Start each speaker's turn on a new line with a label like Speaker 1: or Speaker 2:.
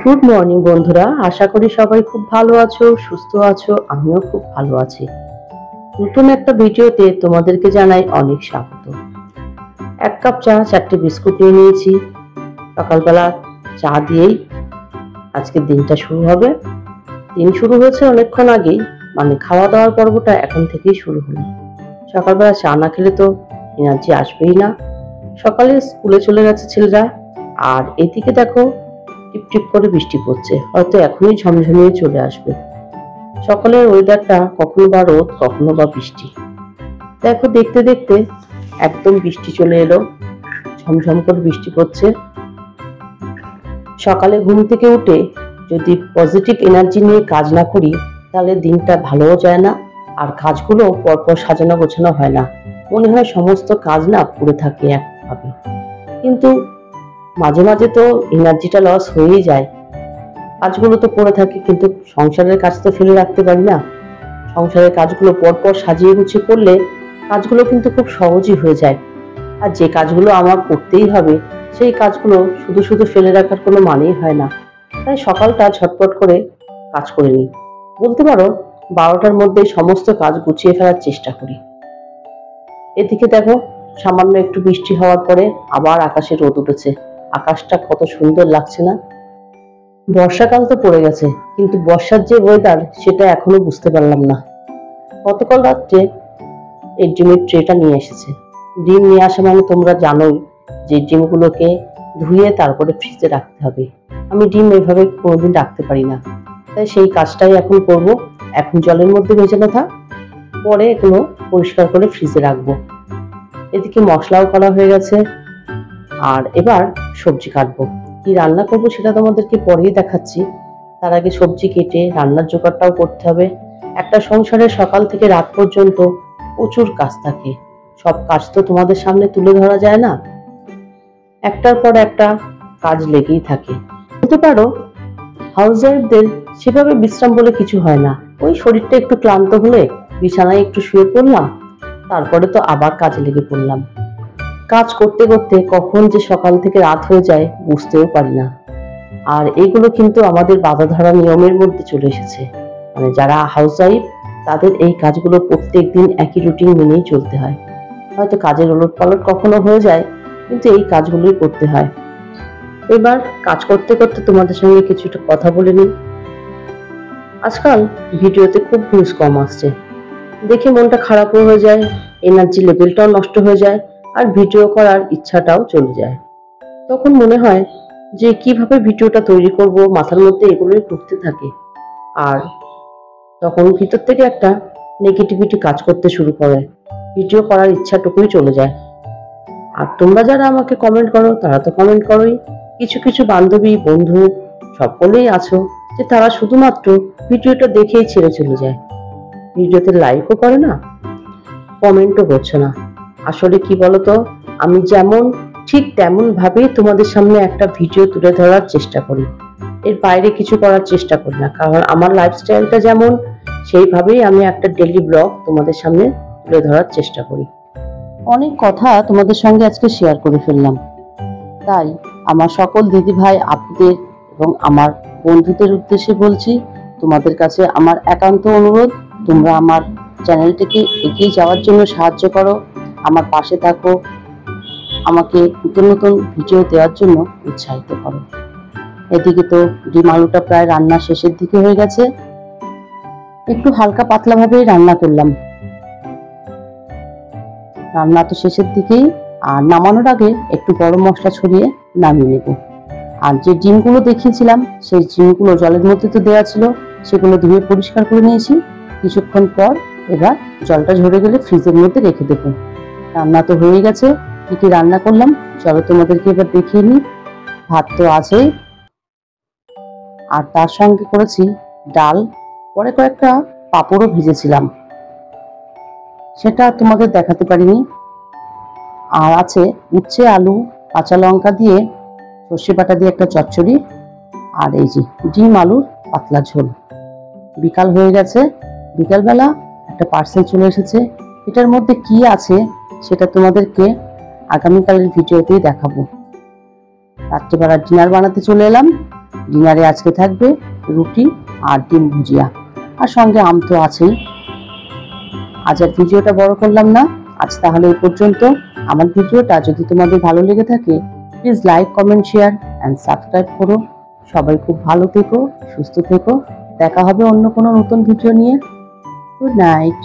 Speaker 1: Good morning বন্ধুরা, আশা করি সবাই খুব ভালো আছো, সুস্থ আছো। আমিও খুব ভালো আছি। নতুন একটা ভিডিওতে তোমাদেরকে জানাই অনেক স্বাগত। এক কাপ চা, 4টে বিস্কুট নিয়ে নিয়েছি। সকালবেলা চা দিয়েই আজকের দিনটা শুরু হবে। দিন শুরু হয়েছে অনেকক্ষণ আগেই, মানে খাওয়া দাওয়ার পর্বটা এখন থেকেই শুরু হলো। সকালবেলা চা না খেলে তো এনার্জি আসবেই না। সকালে স্কুলে চলে গেছে ছেলেরা, আর এদিকে দেখো টিপ টিপ করে বৃষ্টি পড়ছে, হয়তো এখনই ঝমঝমিয়ে চলে আসবে। সকালের ওয়েদারটা কখনো বা রোদ, কখনো বা বৃষ্টি। দেখো দেখতে দেখতে একদম বৃষ্টি চলে এলো, ঝমঝম করে বৃষ্টি পড়ছে। সকালে ঘুম থেকে উঠে যদি পজিটিভ এনার্জি নিয়ে কাজ না করি, তাহলে দিনটা ভালোও যায় না, আর কাজগুলো পরপর সাজানো গোছানো হয় না। মনে হয় সমস্ত কাজ না পড়ে থাকে একভাবে। কিন্তু মাঝে মাঝে তো এনার্জিটা লস হয়েই যায়। কাজগুলো তো পড়ে থাকে, কিন্তু সংসারের কাজ তো ফেলে রাখতে পারি না। সংসারের কাজগুলো পরপর সাজিয়ে গুছিয়ে করলে কাজগুলো কিন্তু খুব সহজই হয়ে যায়। আর যে কাজগুলো আমার করতেই হবে, সেই কাজগুলো শুধু শুধু ফেলে রাখার কোনো মানেই হয় না। তাই সকালটা ঝটপট করে কাজ করে নিই। বলতে পারো 12টার মধ্যে সমস্ত কাজ গুছিয়ে ফেলার চেষ্টা করি। এদিকে দেখো, সামান্য একটু বৃষ্টি হওয়ার পরে আবার আকাশে রোদ উঠেছে। আকাশটা কত সুন্দর লাগছে না? বর্ষাকাল তো পড়ে গেছে, কিন্তু বর্ষার যে ওয়েদার সেটা এখনো বুঝতে পারলাম না। গতকাল রাত্রে এই ডিমের ট্রেটা নিয়ে এসেছে। ডিম নিয়ে আসা মানে তোমরা জানোই যে ডিমগুলোকে ধুয়ে তারপরে ফ্রিজে রাখতে হবে। আমি ডিম এভাবে কোনোদিন রাখতে পারি না, তাই সেই কাজটাই এখন করব। এখন জলের মধ্যে ভেজানো থাক, পরে এগুলো পরিষ্কার করে ফ্রিজে রাখবো। এদিকে মশলাও করা হয়ে গেছে, আর এবার সবজি কাটবো। কি রান্না করবো সেটা তোমাদেরকে পরেই দেখাচ্ছি। তার আগে সবজি কেটে রান্নার জোগাড়টাও করতে হবে। একটা সংসারে সকাল থেকে রাত পর্যন্ত প্রচুর কাজ থাকে। সব কাজ তো তোমাদের সামনে তুলে ধরা যায় না, একটার পর একটা কাজ লেগেই থাকে। বলতে পারো হাউসওয়াইফদের সেভাবে বিশ্রাম বলে কিছু হয় না। ওই শরীরটা একটু ক্লান্ত হলে বিছানায় একটু শুয়ে পড়লাম, তারপরে তো আবার কাজে লেগে পড়লাম। কাজ করতে করতে কখন যে সকাল থেকে রাত হয়ে যায় বুঝতেও পারি না। আর এগুলো কিন্তু আমাদের বাঁধা ধরা নিয়মের মধ্যে চলে এসেছে। মানে যারা হাউসওয়াইফ, তাদের এই কাজগুলো প্রত্যেক দিন একই রুটিন মেনেই চলতে হয়। হয়তো কাজের ওলট পালট কখনো হয়ে যায়, কিন্তু এই কাজগুলোই করতে হয়। এবার কাজ করতে করতে তোমাদের সঙ্গে কিছুটা কথা বলে নিই। আজকাল ভিডিওতে খুব ভিউজ কম আসছে, দেখে মনটা খারাপও হয়ে যায়, এনার্জি লেভেলটাও নষ্ট হয়ে যায়, আর ভিডিও করার ইচ্ছাটাও চলে যায়। তখন মনে হয় যে কিভাবে ভিডিওটা তৈরি করব, মাথার মধ্যে এগুলোই ঘুরতে থাকে। আর তখন ভিতর থেকে একটা নেগেটিভিটি কাজ করতে শুরু করে, ভিডিও করার ইচ্ছাটুকুই চলে যায়। আর তোমরা যারা আমাকে কমেন্ট করো, তারা তো কমেন্ট করোই। কিছু কিছু বান্ধবী, বন্ধু সকলেই আছো যে তারা শুধুমাত্র ভিডিওটা দেখেই ছেড়ে চলে যায়। ভিডিওতে লাইকও করে না, কমেন্টও করছে না। আসলে কি বলতো, আমি যেমন ঠিক তেমন ভাবেই তোমাদের সামনে একটা ভিডিও তুলে ধরার চেষ্টা করি। এর বাইরে কিছু করার চেষ্টা করি না, কারণ আমার লাইফস্টাইলটা যেমন, সেইভাবেই আমি একটা ডেইলি ব্লগ তোমাদের সামনে তুলে ধরার চেষ্টা করি। অনেক কথা তোমাদের সঙ্গে আজকে শেয়ার করে ফেললাম, তাই আমার সকল দিদি ভাই, আপুদের এবং আমার বন্ধুদের উদ্দেশ্যে বলছি, তোমাদের কাছে আমার একান্ত অনুরোধ, তোমরা আমার চ্যানেলটিকে এগিয়ে যাওয়ার জন্য সাহায্য করো, আমার পাশে থাকো, আমাকে নতুন নতুন ভিডিও দেওয়ার জন্য উৎসাহিত করো। এদিকে তো ডিম আলুটা প্রায় রান্না শেষের দিকে হয়ে গেছে। একটু হালকা পাতলা ভাবেই রান্না করলাম, রান্না তো শেষের দিকেই। আর নামানোর আগে একটু গরম মশলা ছড়িয়ে নামিয়ে নেব। আর যে ডিমগুলো দেখিয়েছিলাম, সেই ডিমগুলো জলের মধ্যে তো দেওয়া ছিল, সেগুলো ধুয়ে পরিষ্কার করে নিয়েছি। কিছুক্ষণ পর এবার জলটা ঝরে গেলে ফ্রিজের মধ্যে রেখে দেবো। রান্না তো হয়ে গেছে। কি কি রান্না করলাম চলো তোমাদেরকে এবার দেখিয়ে নিই। ভাত তো আছেই, আর তার সঙ্গে করেছি ডাল, পরে কয়েকটা পাঁপড়ও ভেজেছিলাম, সেটা তোমাদের দেখাতে পারিনি। আর আছে উচ্ছে, আলু, কাঁচা লঙ্কা দিয়ে সর্ষে বাটা দিয়ে একটা চচ্চড়ি, আর এই যে ডিম আলুর পাতলা ঝোল। বিকাল হয়ে গেছে, বিকালবেলা একটা পার্সেল চলে এসেছে। এটার মধ্যে কি আছে সেটা তোমাদেরকে আগামীকালের ভিডিওতেই দেখাবো। রাত্রিবেলা ডিনার বানাতে চলে এলাম। ডিনারে আজকে থাকবে রুটি আর ডিম ভুজিয়া, আর সঙ্গে আম তো আছেই। আজ আর ভিডিওটা বড় করলাম না, আজ তাহলে এই পর্যন্ত। আমার ভিডিওটা যদি তোমাদের ভালো লেগে থাকে please like, comment, share and subscribe করো। সবাই খুব ভালো থেকো, সুস্থ থেকো। দেখা হবে অন্য কোনো নতুন ভিডিও নিয়ে। Good night.